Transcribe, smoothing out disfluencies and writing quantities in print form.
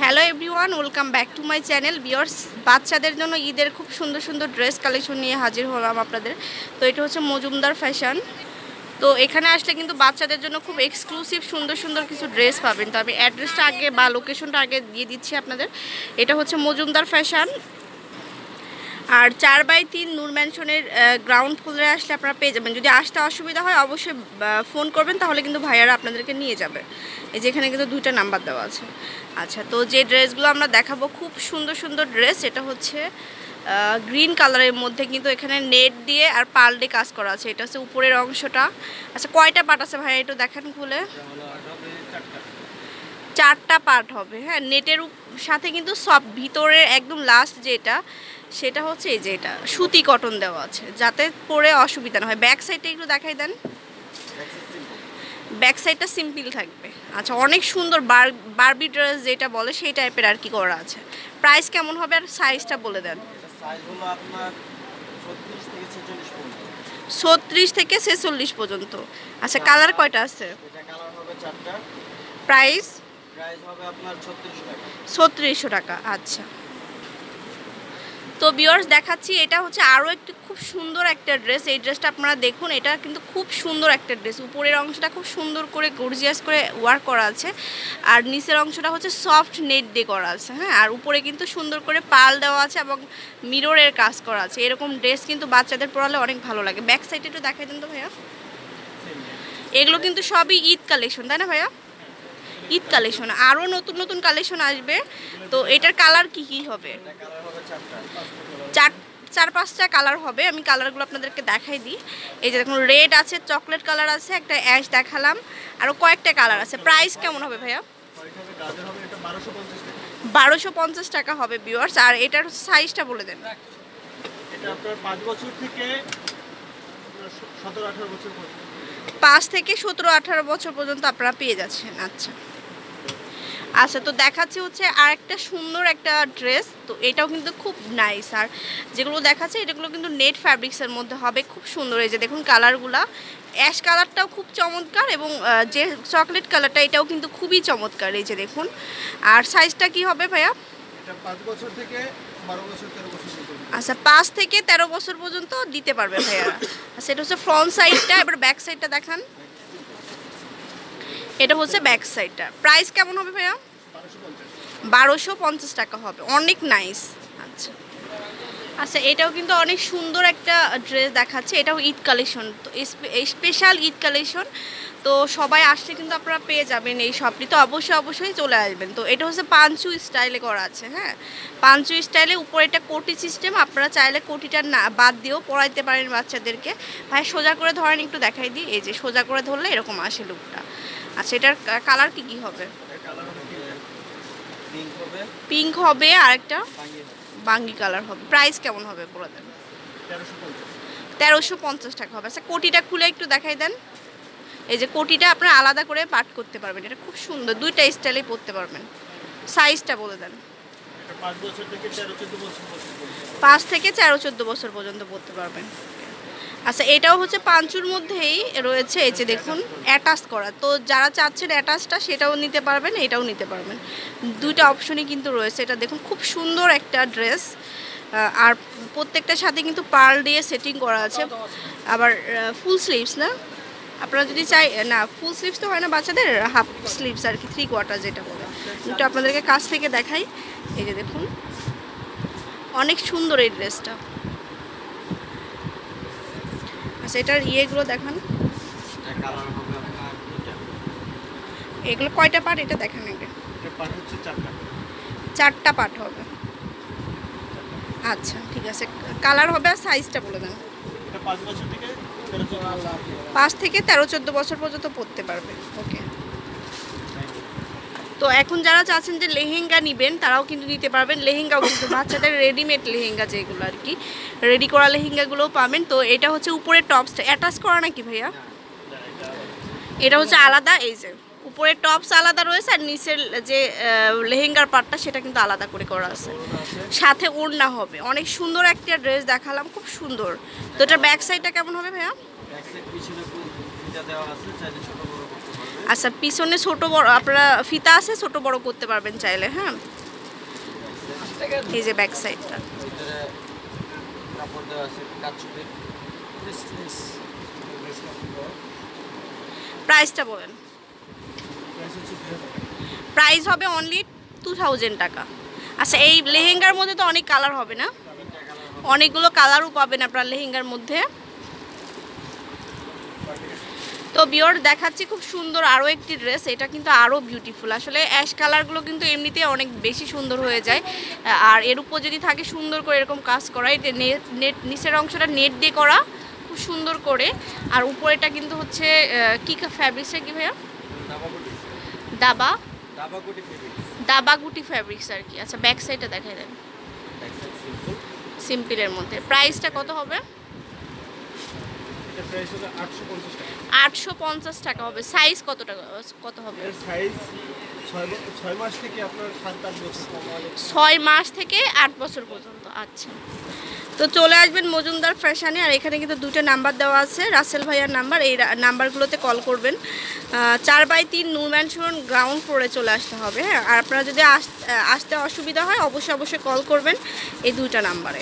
Hello everyone, welcome back to my channel. Viewers, বাচ্চাদের জন্য ঈদের খুব সুন্দর সুন্দর ড্রেস কালেকশন নিয়ে হাজির হলাম আপনাদের। তো এটা হচ্ছে মজুমদার ফ্যাশন। তো এখানে আসলে কিন্তু বাচ্চাদের জন্য খুব এক্সক্লুসিভ সুন্দর সুন্দর কিছু ড্রেস পাবেন। তো আমি অ্যাড্রেসটা আগে বা লোকেশনটা আগে দিয়ে দিচ্ছি আপনাদের। এটা হচ্ছে মজুমদার ফ্যাশন, আর 4/3 নূর ম্যানশনের গ্রাউন্ড ফ্লোরে আসলে আপনারা পেয়ে যাবেন। যদি আসতে অসুবিধা হয় অবশ্যই ফোন করবেন, তাহলে কিন্তু ভাইয়ারা আপনাদেরকে নিয়ে যাবে। এই যে এখানে কিন্তু 2টা নাম্বার দেওয়া আছে। আচ্ছা, তো যে ড্রেসগুলো আমরা দেখাবো খুব সুন্দর সুন্দর ড্রেস। এটা হচ্ছে গ্রিন কালারের মধ্যে, কিন্তু এখানে নেট দিয়ে আর পাল দিয়ে কাজ করা আছে। এটা হচ্ছে উপরের অংশটা। আচ্ছা, কয়টা পার্ট আছে ভাইয়া একটু দেখেন খুলে? 4টা পার্ট হবে। হ্যাঁ, নেটের সাথে কিন্তু সব ভিতরের একদম লাস্ট যেটা সেটা হচ্ছে এই যে এটা সুতি কটন দেওয়া আছে, যাতে পরে অসুবিধা না হয়। ব্যাক সাইডটা একটু দেখাই দেন। ব্যাক সাইডটা সিম্পল থাকবে। আচ্ছা, অনেক সুন্দর বারবি ড্রেস যেটা বলে সেই টাইপের আর কি করা আছে। প্রাইস কেমন হবে আর সাইজটা বলে দেন। 36 থেকে 46 পর্যন্ত। আচ্ছা, কালার কয়টা আছে? প্রাইস হবে আপনার 3600 টাকা। আচ্ছা, তো ভিউয়ার্স দেখাচ্ছি, এটা হচ্ছে আরও একটি খুব সুন্দর একটা ড্রেস। এই ড্রেসটা আপনারা দেখুন, এটা কিন্তু খুব সুন্দর একটা ড্রেস। উপরের অংশটা খুব সুন্দর করে গর্জিয়াস করে ওয়ার্ক করা আছে, আর নিচের অংশটা হচ্ছে সফট নেট দিয়ে করা আছে। হ্যাঁ, আর উপরে কিন্তু সুন্দর করে পাল দেওয়া আছে এবং মিররের কাজ করা আছে। এরকম ড্রেস কিন্তু বাচ্চাদের পরালে অনেক ভালো লাগে। ব্যাক সাইডে একটু দেখাই দেন তো ভাইয়া। এগুলো কিন্তু সবই ঈদ কালেকশন, তাই না ভাইয়া? ঈদ কালেকশন, আরও নতুন নতুন কালেকশন আসবে। তো এটার কালার কি কি হবে? 4-5টা কালার হবে। আমি কালারগুলো আপনাদেরকে দেখাই দিই। এই যে দেখুন, রেড আছে, চকলেট কালার আছে, একটা অ্যাশ দেখালাম, আরও কয়েকটা কালার আছে। প্রাইস কেমন হবে ভাইয়া? 1250 টাকা হবে ভিউয়ার্স। আর এটার সাইজটা বলে দেন। এটা আপনার 5 বছর থেকে 17-18 বছর পর্যন্ত। 5 থেকে 17-18 বছর পর্যন্ত আপনারা পেয়ে যাচ্ছেন। আচ্ছা আচ্ছা, তো দেখাচ্ছি হচ্ছে আরেকটা সুন্দর একটা ড্রেস। তো এটাও কিন্তু খুব নাইস। আর যেগুলো দেখাচ্ছে এটাগুলো কিন্তু নেট ফ্যাব্রিক্সের মধ্যে হবে, খুব সুন্দর। এই যে দেখুন কালারগুলা, অ্যাশ কালারটাও খুব চমৎকার, এবং যে চকলেট কালারটা এটাও কিন্তু খুবই চমৎকার। এই যে দেখুন। আর সাইজটা কি হবে ভাইয়া? এটা 5 বছর থেকে 12 বছর 13 বছর পর্যন্ত। আচ্ছা, 5 থেকে 13 বছর পর্যন্ত দিতে পারবে ভাইয়ারা। আচ্ছা, এটা হচ্ছে ফ্রন্ট সাইডটা। এবার ব্যাক সাইডটা দেখান। এটা হচ্ছে ব্যাক সাইডটা। প্রাইস কেমন হবে ভাইয়া? 1250 টাকা হবে। অনেক নাইস। আচ্ছা আচ্ছা, এটাও কিন্তু অনেক সুন্দর একটা ড্রেস দেখাচ্ছে। এটাও ঈদ কালেকশন, তো স্পেশাল ঈদ কালেকশন। তো সবাই আসলে কিন্তু আপনারা পেয়ে যাবেন এই শপটি। তো অবশ্যই চলে আসবেন। তো এটা হচ্ছে পাঞ্চু স্টাইলে করা আছে। হ্যাঁ, পাঞ্চু স্টাইলে, উপরে এটা কোটি সিস্টেম। আপনারা চাইলে কোটিটা না বাদ দিয়েও পরাইতে পারেন বাচ্চাদেরকে। ভাই সোজা করে ধরেন, একটু দেখাই দিই। এই যে সোজা করে ধরলে এরকম আসে লুকটা। আচ্ছা, এটার কালার কি কি হবে? পিঙ্ক হবে, আর একটা বাঙ্গি কালার হবে। প্রাইস কেমন হবে বলে দেন। 1350 টাকা হবে। আচ্ছা, কোটিটা খুলে একটু দেখাই দেন। এই যে কোটিটা আপনারা আলাদা করে পাট করতে পারবেন। এটা খুব সুন্দর, 2টা স্টাইলেই পরতে পারবেন। সাইজটা বলে দেন। 5 বছর থেকে 13-14 বছর পর্যন্ত। 5 থেকে 13-14 বছর পর্যন্ত পরতে পারবেন। আচ্ছা, এটাও হচ্ছে পাঞ্চুর মধ্যেই রয়েছে। এই যে দেখুন অ্যাটাচ করা। তো যারা চাচ্ছেন অ্যাটাচটা সেটাও নিতে পারবেন, এটাও নিতে পারবেন। 2টা অপশনই কিন্তু রয়েছে। এটা দেখুন খুব সুন্দর একটা ড্রেস, আর প্রত্যেকটার সাথে কিন্তু পার্ল দিয়ে সেটিং করা আছে। আবার ফুল স্লিভস না, আপনারা যদি চাই না, ফুল স্লিভস তো হয় না বাচ্চাদের, হাফ স্লিভস আর কি, 3/4 যেটা বলে। একটু আপনাদেরকে কাছ থেকে দেখাই। এই যে দেখুন, অনেক সুন্দর এই ড্রেসটা। আচ্ছা, এটার ইয়েগুলো দেখান। এগুলো কয়টা পার্ট এটা দেখান। এটা পার্ট হচ্ছে 4টা। 4টা পার্ট হবে। আচ্ছা ঠিক আছে, কালার হবে। আর সাইজটা বলে দেন। এটা 5 বছর থেকে 13-14 বছর। 5 থেকে 13-14 বছর পর্যন্ত পরতে পারবে। ওকে, তো এখন যারা চাচ্ছেন যে লেহেঙ্গা নেবেন তারাও কিন্তু নিতে পারবেন। লেহেঙ্গাও কিন্তু বাচ্চাদের রেডিমেড লেহেঙ্গা যেগুলো আর কি, রেডি করা লেহেঙ্গাগুলোও পাবেন। তো এটা হচ্ছে উপরে টপসটা অ্যাটাচ করা নাকি ভাইয়া? এটা হচ্ছে আলাদা। এই যে উপরে টপস আলাদা রয়েছে, আর নিচের যে লেহেঙ্গার পার্টটা সেটা কিন্তু আলাদা করে করা আছে। সাথে ওড়না হবে। অনেক সুন্দর একটা ড্রেস দেখালাম, খুব সুন্দর। তো এটার ব্যাক সাইডটা কেমন হবে ভাইয়া? ব্যাক সাইড পিছনে ফিতা দেওয়া আছে, চাইলে ছোট বড় করতে পারবে। আচ্ছা, পিছনে ছোট বড় আপনারা ফিতা আছে, ছোট বড় করতে পারবেন চাইলে। হ্যাঁ, এই যে ব্যাক সাইডটা। ভিতরে কাপড় দেওয়া আছে কাচুপি। প্রাইসটা বলেন। প্রাইস হচ্ছে 2000 টাকা। প্রাইস হবে অনলি 2000 টাকা। আচ্ছা, এই লেহেঙ্গার মধ্যে তো অনেক কালার হবে না? অনেকগুলো কালারও পাবেন আপনার লেহেঙ্গার মধ্যে। তো বিয়র দেখাচ্ছি খুব সুন্দর আরও একটি ড্রেস। এটা কিন্তু আরও বিউটিফুল। আসলে অ্যাশ কালারগুলো কিন্তু এমনিতে অনেক বেশি সুন্দর হয়ে যায়, আর এর উপর যদি থাকে সুন্দর করে এরকম কাজ করা, এটা নেট নিচের অংশটা নেট দিয়ে করা খুব সুন্দর করে, আর উপরেটা কিন্তু হচ্ছে কি ফ্যাব্রিক্সটা কি ভাইয়া? দাবা দাবাগুটি ফেব্রিক্স। দাবাগুটি ফ্যাব্রিক্স আর কি। আচ্ছা, ব্যাক সাইডটা দেখাই দেন। Back side simple. সিম্পলের মধ্যে প্রাইসটা কত হবে? এটা প্রাইস হলো 850 টাকা। 850 টাকা হবে। সাইজ কত টাকা কত হবে? এর সাইজ 6 মাস থেকে আপনার 7-8 বছর। 6 মাস থেকে 8 বছর পর্যন্ত। আচ্ছা, তো চলে আসবেন মজুমদার ফ্যাশনে। আর এখানে কিন্তু দুটো নাম্বার দেওয়া আছে, রাসেল ভাইয়ার নাম্বার। এই নাম্বারগুলোতে কল করবেন। 4/3 নূর ম্যানশন গ্রাউন্ড ফ্লোরে চলে আসতে হবে। হ্যাঁ, আর আপনারা যদি আসতে অসুবিধা হয় অবশ্যই কল করবেন এই দুইটা নাম্বারে।